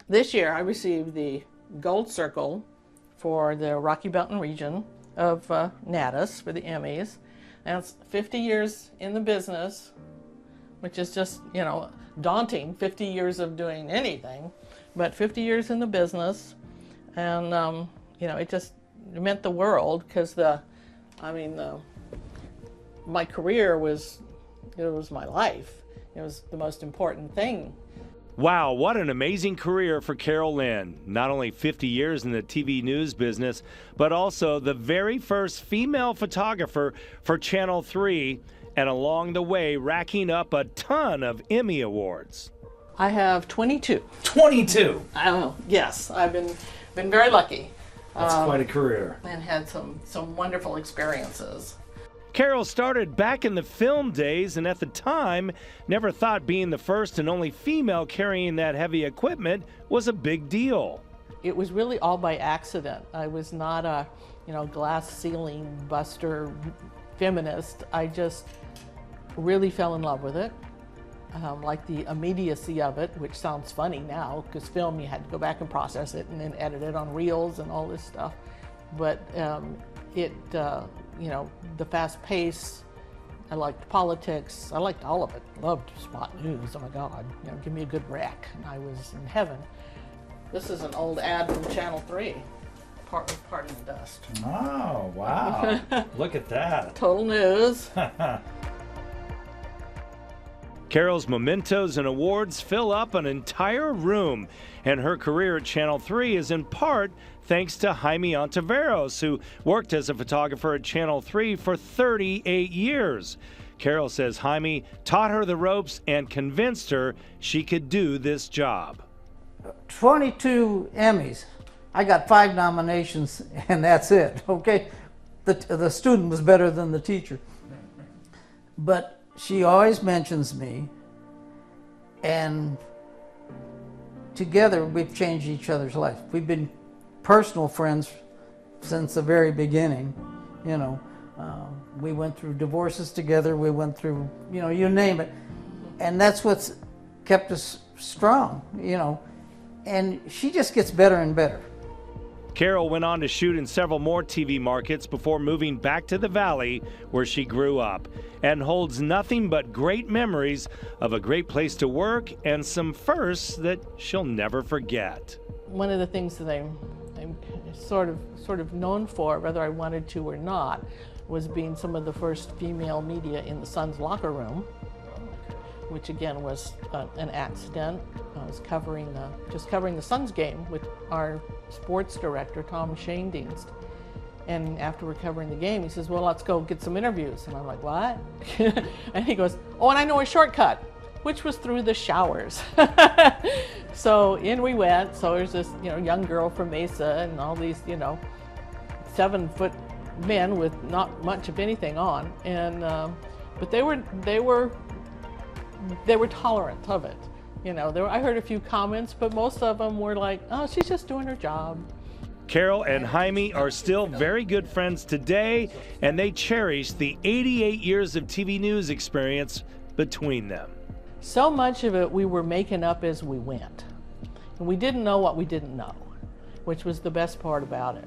This year I received the Gold Circle for the Rocky Mountain region of Natus for the Emmys. And it's 50 years in the business, which is just, you know, daunting, 50 years of doing anything, but 50 years in the business. And, you know, it meant the world because my career was my life. It was the most important thing. Wow, what an amazing career for Carol Lynde. Not only 50 years in the TV news business, but also the very first female photographer for Channel 3, and along the way racking up a ton of Emmy Awards. I have 22. 22? Yes, I've been very lucky. That's quite a career. And had some wonderful experiences. Carol started back in the film days, and at the time never thought being the first and only female carrying that heavy equipment was a big deal. It was really all by accident. I was not a, glass ceiling buster feminist. I just really fell in love with it. Like the immediacy of it, which sounds funny now, because film you had to go back and process it and then edit it on reels and all this stuff. But the fast pace, I liked politics, I liked all of it. Loved spot news, oh my God, give me a good rec, and I was in heaven. This is an old ad from Channel 3, Party the Dust. Oh, wow. Look at that. Total news. Carol's mementos and awards fill up an entire room, and her career at Channel 3 is in part thanks to Jaime Ontiveros, who worked as a photographer at Channel 3 for 38 years. Carol says Jaime taught her the ropes and convinced her she could do this job. 22 Emmys. I got 5 nominations, and that's it, okay? The student was better than the teacher. But she always mentions me, and together we've changed each other's life. We've been personal friends since the very beginning. We went through divorces together, we went through, you name it. And that's what's kept us strong, and she just gets better and better. Carol went on to shoot in several more TV markets before moving back to the Valley where she grew up, and holds nothing but great memories of a great place to work and some firsts that she'll never forget. One of the things that I'm sort of known for, whether I wanted to or not, was being some of the first female media in the Sun's locker room, which again was an accident. I was just covering the Suns game with our sports director, Tom Shaindienst. And after we're covering the game, he says, well, let's go get some interviews. And I'm like, what? And he goes, oh, and I know a shortcut, which was through the showers. So in we went. So there's this, young girl from Mesa and all these, 7-foot men with not much of anything on. And, but they were tolerant of it. I heard a few comments, but most of them were like, oh, she's just doing her job. Carol and Jaime are still very good friends today, and they cherish the 88 years of TV news experience between them. So much of it we were making up as we went. And we didn't know what we didn't know, which was the best part about it.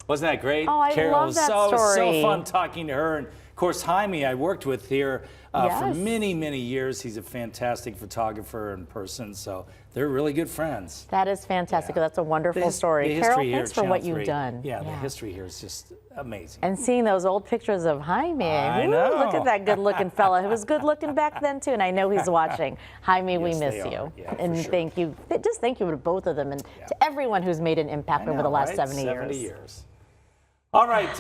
Wasn't that great? Oh, I love that story. So fun talking to her. And of course, Jaime, I worked with here for many, many years. He's a fantastic photographer in person, so they're really good friends. That is fantastic. Yeah. That's a wonderful story. Carol, thanks for what you've done. Yeah, the history here is just amazing. And seeing those old pictures of Jaime. I know. Look at that good-looking fella. He was good-looking back then, too, and I know he's watching. Jaime, we miss you. Yeah, and sure. thank you. Just thank you to both of them and to everyone who's made an impact over the last 70 years. 70 years. All right.